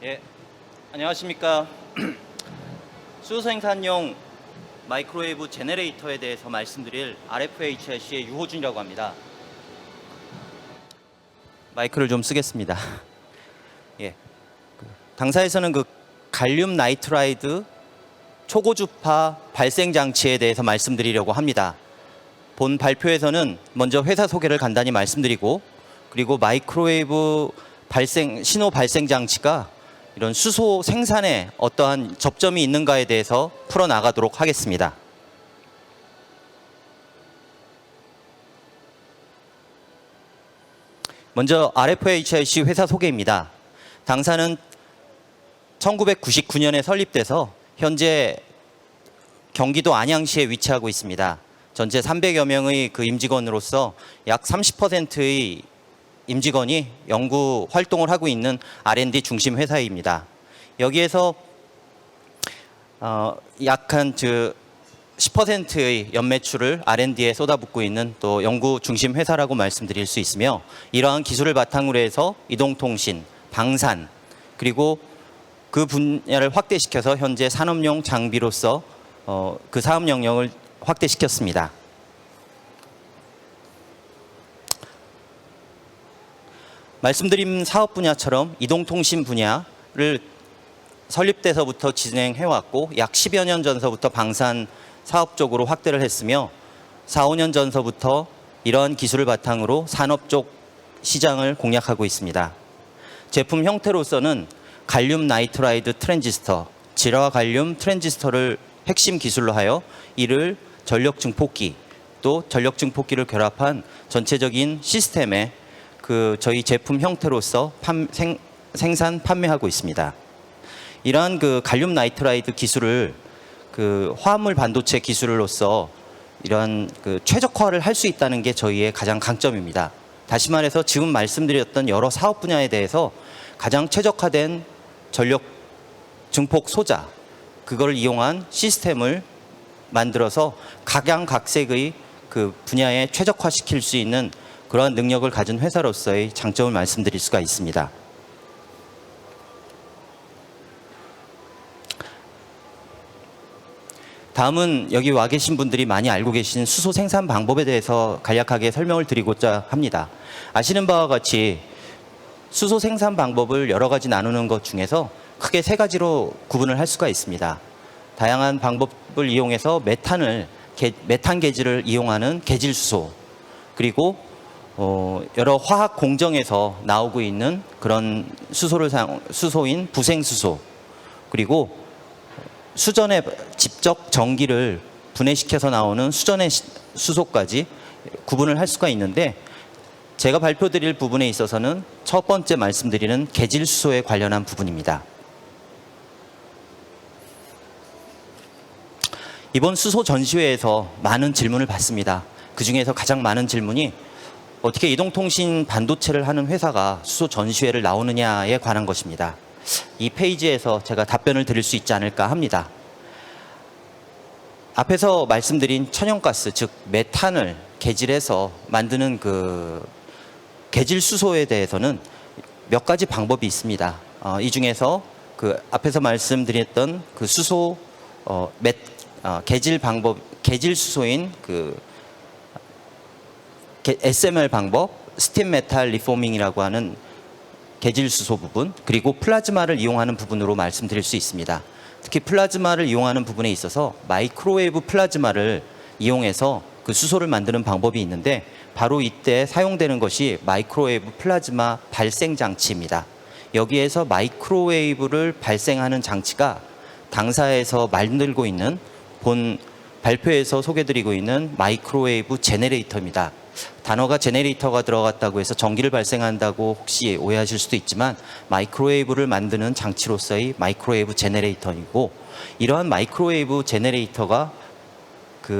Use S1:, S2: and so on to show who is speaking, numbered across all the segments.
S1: 예, 안녕하십니까. 수소 생산용 마이크로웨이브 제너레이터에 대해서 말씀드릴 RFHIC의 유호준이라고 합니다. 마이크를 좀 쓰겠습니다. 예, 당사에서는 갈륨 나이트라이드 초고주파 발생 장치에 대해서 말씀드리려고 합니다. 본 발표에서는 먼저 회사 소개를 간단히 말씀드리고, 그리고 마이크로웨이브 신호 발생 장치가 이런 수소 생산에 어떠한 접점이 있는가에 대해서 풀어나가도록 하겠습니다. 먼저 RFHIC 회사 소개입니다. 당사는 1999년에 설립돼서 현재 경기도 안양시에 위치하고 있습니다. 전체 300여 명의 임직원으로서 약 30%의 임직원이 연구 활동을 하고 있는 R&D 중심 회사입니다. 여기에서 약 한 10%의 연매출을 R&D에 쏟아붓고 있는 또 연구 중심 회사라고 말씀드릴 수 있으며, 이러한 기술을 바탕으로 해서 이동통신, 방산, 그리고 그 분야를 확대시켜서 현재 산업용 장비로서 그 사업 영역을 확대시켰습니다. 말씀드린 사업 분야처럼 이동통신 분야를 설립돼서부터 진행해왔고, 약 10여 년 전서부터 방산 사업 쪽으로 확대를 했으며, 4, 5년 전서부터 이러한 기술을 바탕으로 산업 쪽 시장을 공략하고 있습니다. 제품 형태로서는 갈륨 나이트라이드 트랜지스터, 질화 갈륨 트랜지스터를 핵심 기술로 하여 이를 전력 증폭기, 또 전력 증폭기를 결합한 전체적인 시스템에 저희 제품 형태로서 생산, 판매하고 있습니다. 이러한 갈륨 나이트라이드 기술을 화합물 반도체 기술로서 이러한 최적화를 할 수 있다는 게 저희의 가장 강점입니다. 다시 말해서 지금 말씀드렸던 여러 사업 분야에 대해서 가장 최적화된 전력 증폭 소자, 그걸 이용한 시스템을 만들어서 각양각색의 분야에 최적화시킬 수 있는 그러한 능력을 가진 회사로서의 장점을 말씀드릴 수가 있습니다. 다음은 여기 와 계신 분들이 많이 알고 계신 수소 생산 방법에 대해서 간략하게 설명을 드리고자 합니다. 아시는 바와 같이 수소 생산 방법을 여러 가지 나누는 것 중에서 크게 세 가지로 구분을 할 수가 있습니다. 다양한 방법을 이용해서 메탄 계질을 이용하는 계질 수소, 그리고 여러 화학 공정에서 나오고 있는 그런 수소인 부생수소, 그리고 수전에 직접 전기를 분해시켜서 나오는 수전의 수소까지 구분을 할 수가 있는데, 제가 발표드릴 부분에 있어서는 첫 번째 말씀드리는 계질 수소에 관련한 부분입니다. 이번 수소 전시회에서 많은 질문을 받습니다. 그 중에서 가장 많은 질문이 어떻게 이동통신 반도체를 하는 회사가 수소 전시회를 나오느냐에 관한 것입니다. 이 페이지에서 제가 답변을 드릴 수 있지 않을까 합니다. 앞에서 말씀드린 천연가스, 즉 메탄을 계질해서 만드는 계질 수소에 대해서는 몇 가지 방법이 있습니다. 이 중에서 앞에서 말씀드렸던 수소 계질 방법, 계질 수소인 SMR 방법, 스팀 메탈 리포밍이라고 하는 계질 수소 부분, 그리고 플라즈마를 이용하는 부분으로 말씀드릴 수 있습니다. 특히 플라즈마를 이용하는 부분에 있어서 마이크로웨이브 플라즈마를 이용해서 수소를 만드는 방법이 있는데, 바로 이때 사용되는 것이 마이크로웨이브 플라즈마 발생 장치입니다. 여기에서 마이크로웨이브를 발생하는 장치가 당사에서 만들고 있는 본 발표에서 소개드리고 있는 마이크로웨이브 제너레이터입니다. 단어가 제너레이터가 들어갔다고 해서 전기를 발생한다고 혹시 오해하실 수도 있지만, 마이크로웨이브를 만드는 장치로서의 마이크로웨이브 제너레이터이고, 이러한 마이크로웨이브 제너레이터가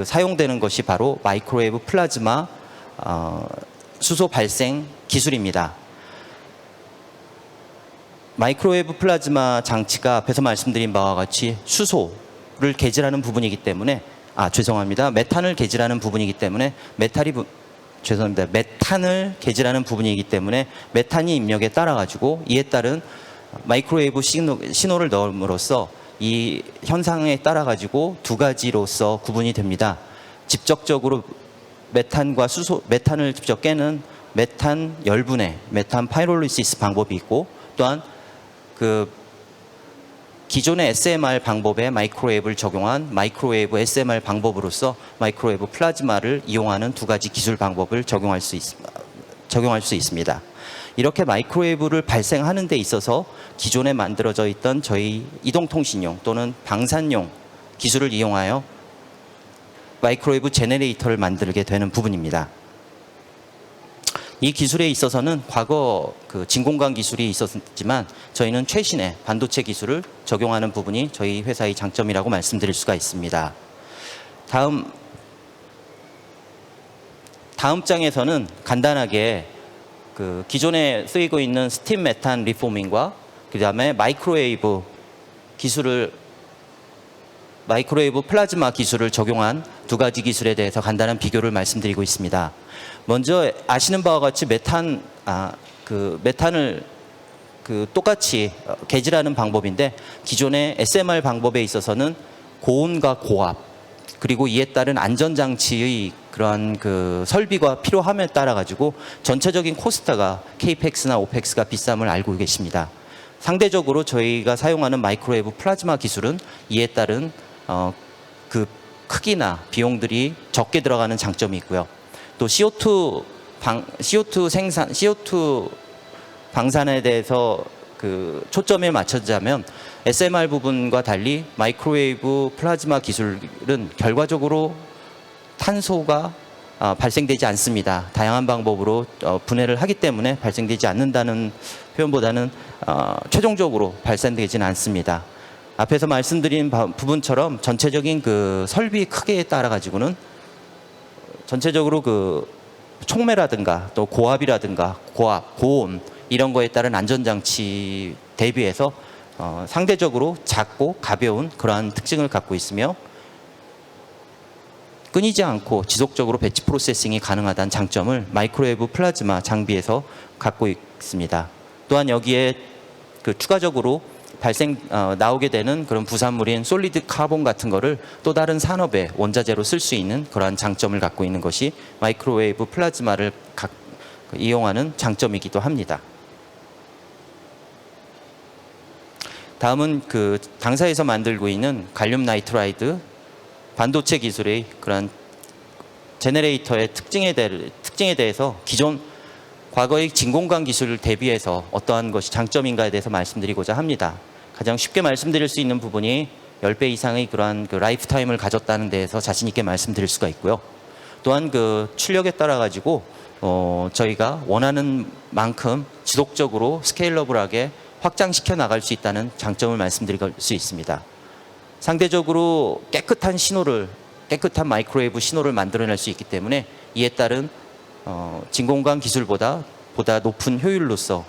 S1: 사용되는 것이 바로 마이크로웨이브 플라즈마 수소 발생 기술입니다. 마이크로웨이브 플라즈마 장치가 앞에서 말씀드린 바와 같이 수소를 계질하는 부분이기 때문에, 메탄을 계질하는 부분이기 때문에 메탄을 계질하는 부분이기 때문에 메탄이 입력에 따라 가지고 이에 따른 마이크로웨이브 신호를 넣음으로써 이 현상에 따라 가지고 두 가지로서 구분이 됩니다. 직접적으로 메탄을 직접 깨는 메탄 열분해, 메탄 파이롤리시스 방법이 있고, 또한 그 기존의 SMR 방법에 마이크로웨이브를 적용한 마이크로웨이브 SMR 방법으로서 마이크로웨이브 플라즈마를 이용하는 두 가지 기술 방법을 적용할 수 있습니다. 이렇게 마이크로웨이브를 발생하는 데 있어서 기존에 만들어져 있던 저희 이동통신용 또는 방산용 기술을 이용하여 마이크로웨이브 제너레이터를 만들게 되는 부분입니다. 이 기술에 있어서는 과거 그 진공관 기술이 있었지만 저희는 최신의 반도체 기술을 적용하는 부분이 저희 회사의 장점이라고 말씀드릴 수가 있습니다. 다음 장에서는 간단하게 그 기존에 쓰이고 있는 스팀 메탄 리포밍과 그 다음에 마이크로웨이브 플라즈마 기술을 적용한 두 가지 기술에 대해서 간단한 비교를 말씀드리고 있습니다. 먼저 아시는 바와 같이 메탄을 똑같이 개질하는 방법인데, 기존의 SMR 방법에 있어서는 고온과 고압 그리고 이에 따른 안전장치의 그러한 그 설비가 필요함에 따라 가지고 전체적인 코스트가 KPX나 OPEX가 비쌈을 알고 계십니다. 상대적으로 저희가 사용하는 마이크로웨이브 플라즈마 기술은 이에 따른 그 크기나 비용들이 적게 들어가는 장점이 있고요. 또 CO2 방산에 대해서 그 초점을 맞추자면 SMR 부분과 달리 마이크로웨이브 플라즈마 기술은 결과적으로 탄소가 발생되지 않습니다. 다양한 방법으로 분해를 하기 때문에 발생되지 않는다는 표현보다는 최종적으로 발생되지는 않습니다. 앞에서 말씀드린 부분처럼 전체적인 그 설비 크기에 따라 가지고는 전체적으로 그 촉매라든가 또 고압이라든가 고온 이런 거에 따른 안전장치 대비해서 상대적으로 작고 가벼운 그러한 특징을 갖고 있으며, 끊이지 않고 지속적으로 배치 프로세싱이 가능하다는 장점을 마이크로웨이브 플라즈마 장비에서 갖고 있습니다. 또한 여기에 그 추가적으로 나오게 되는 그런 부산물인 솔리드 카본 같은 거를 또 다른 산업의 원자재로 쓸 수 있는 그러한 장점을 갖고 있는 것이 마이크로웨이브 플라즈마를 이용하는 장점이기도 합니다. 다음은 그 당사에서 만들고 있는 갈륨 나이트라이드 반도체 기술의 그런 제너레이터의 특징에 대해서 기존 과거의 진공관 기술을 대비해서 어떠한 것이 장점인가에 대해서 말씀드리고자 합니다. 가장 쉽게 말씀드릴 수 있는 부분이 10배 이상의 그러한 그 라이프 타임을 가졌다는 데에서 자신 있게 말씀드릴 수가 있고요. 또한 그 출력에 따라 가지고 저희가 원하는 만큼 지속적으로 스케일러블하게 확장시켜 나갈 수 있다는 장점을 말씀드릴 수 있습니다. 상대적으로 깨끗한 마이크로웨이브 신호를 만들어낼 수 있기 때문에 이에 따른 진공관 기술보다 높은 효율로서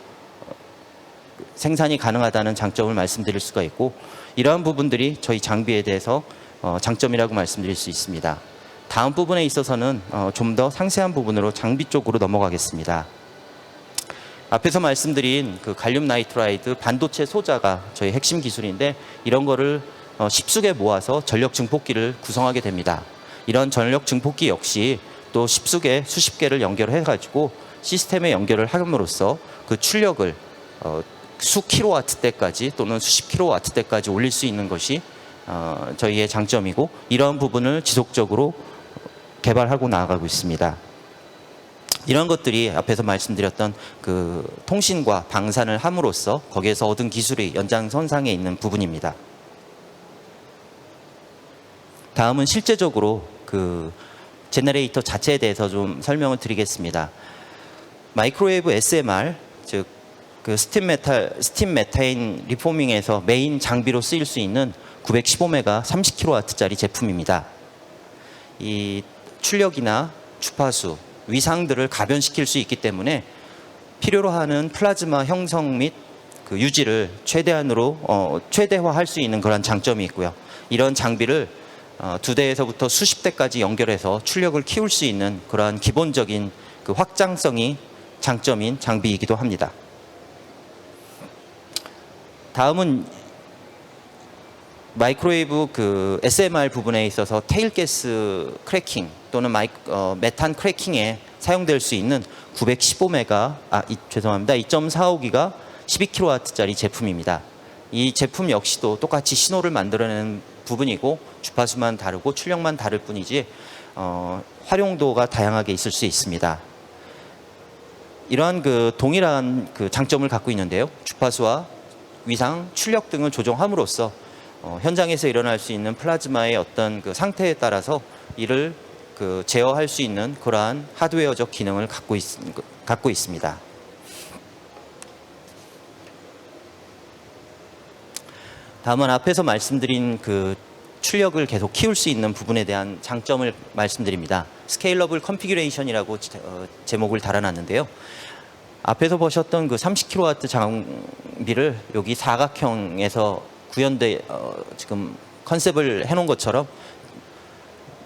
S1: 생산이 가능하다는 장점을 말씀드릴 수가 있고, 이러한 부분들이 저희 장비에 대해서 장점이라고 말씀드릴 수 있습니다. 다음 부분에 있어서는 좀 더 상세한 부분으로 장비 쪽으로 넘어가겠습니다. 앞에서 말씀드린 그 갈륨 나이트라이드 반도체 소자가 저희 핵심 기술인데, 이런 거를 십수개 모아서 전력 증폭기를 구성하게 됩니다. 이런 전력 증폭기 역시 또 십수개, 수십 개를 연결해 가지고 시스템에 연결을 함으로써 그 출력을 수 킬로와트대까지 또는 수십 킬로와트대까지 올릴 수 있는 것이 저희의 장점이고, 이러한 부분을 지속적으로 개발하고 나아가고 있습니다. 이런 것들이 앞에서 말씀드렸던 그 통신과 방산을 함으로써 거기에서 얻은 기술의 연장선상에 있는 부분입니다. 다음은 실제적으로 그 제너레이터 자체에 대해서 좀 설명을 드리겠습니다. 마이크로웨이브 SMR, 즉 그 스팀 메타인 리포밍에서 메인 장비로 쓰일 수 있는 915메가 30kW짜리 제품입니다. 이 출력이나 주파수, 위상들을 가변시킬 수 있기 때문에 필요로 하는 플라즈마 형성 및 그 유지를 최대화할 수 있는 그런 장점이 있고요. 이런 장비를 두 대에서부터 수십 대까지 연결해서 출력을 키울 수 있는 그러한 기본적인 그 확장성이 장점인 장비이기도 합니다. 다음은 마이크로웨이브 그 SMR 부분에 있어서 테일가스 크래킹 또는 메탄 크래킹에 사용될 수 있는 915메가, 죄송합니다. 2.45기가 12kW짜리 제품입니다. 이 제품 역시도 똑같이 신호를 만들어내는 부분이고 주파수만 다르고 출력만 다를 뿐이지 활용도가 다양하게 있을 수 있습니다. 이러한 그 동일한 그 장점을 갖고 있는데요. 주파수와 위상, 출력 등을 조정함으로써 현장에서 일어날 수 있는 플라즈마의 어떤 그 상태에 따라서 이를 그 제어할 수 있는 그러한 하드웨어적 기능을 갖고 있습니다. 다음은 앞에서 말씀드린 그 출력을 계속 키울 수 있는 부분에 대한 장점을 말씀드립니다. 스케일러블 컨피규레이션이라고 제목을 달아놨는데요. 앞에서 보셨던 그 30kW 장비를 여기 사각형에서 구현돼 지금 컨셉을 해놓은 것처럼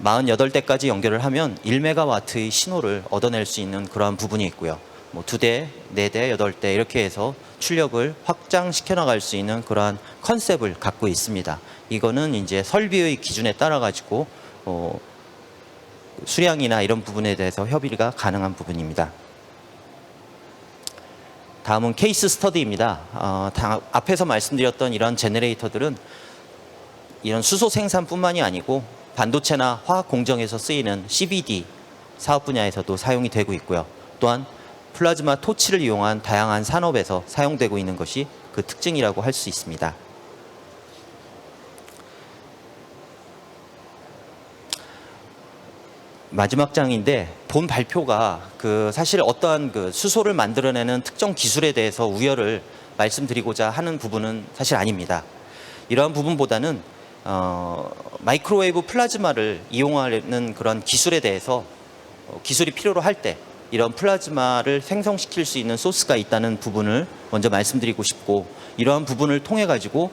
S1: 48대까지 연결을 하면 1메가와트의 신호를 얻어낼 수 있는 그러한 부분이 있고요. 뭐 2대, 4대, 8대 이렇게 해서 출력을 확장시켜 나갈 수 있는 그러한 컨셉을 갖고 있습니다. 이거는 이제 설비의 기준에 따라 가지고 수량이나 이런 부분에 대해서 협의가 가능한 부분입니다. 다음은 케이스 스터디입니다. 앞에서 말씀드렸던 이런 제너레이터들은 이런 수소 생산뿐만이 아니고 반도체나 화학 공정에서 쓰이는 CVD 사업 분야에서도 사용이 되고 있고요. 또한 플라즈마 토치를 이용한 다양한 산업에서 사용되고 있는 것이 그 특징이라고 할 수 있습니다. 마지막 장인데 본 발표가 그 사실 어떠한 그 수소를 만들어내는 특정 기술에 대해서 우려를 말씀드리고자 하는 부분은 사실 아닙니다. 이러한 부분보다는 마이크로웨이브 플라즈마를 이용하는 그런 기술에 대해서 기술이 필요로 할 때 이런 플라즈마를 생성시킬 수 있는 소스가 있다는 부분을 먼저 말씀드리고 싶고, 이러한 부분을 통해 가지고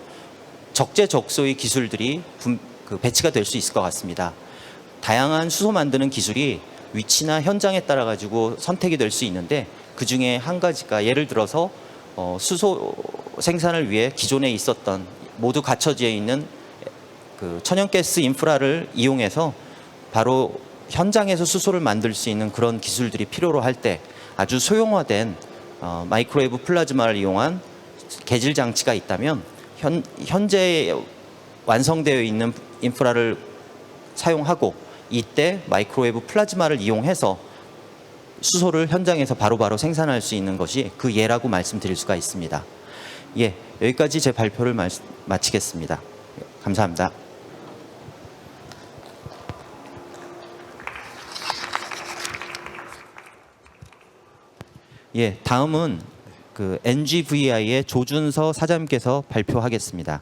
S1: 적재적소의 기술들이 배치가 될 수 있을 것 같습니다. 다양한 수소 만드는 기술이 위치나 현장에 따라 가지고 선택이 될 수 있는데, 그 중에 한 가지가 예를 들어서 수소 생산을 위해 기존에 있었던 모두 갖춰져 있는 그 천연가스 인프라를 이용해서 바로 현장에서 수소를 만들 수 있는 그런 기술들이 필요로 할 때 아주 소형화된 마이크로웨이브 플라즈마를 이용한 개질 장치가 있다면 현재 완성되어 있는 인프라를 사용하고 이때 마이크로웨이브 플라즈마를 이용해서 수소를 현장에서 바로바로 생산할 수 있는 것이 그 예라고 말씀드릴 수가 있습니다. 예, 여기까지 제 발표를 마치겠습니다. 감사합니다. 예, 다음은 그 NGVI의 조준서 사장님께서 발표하겠습니다.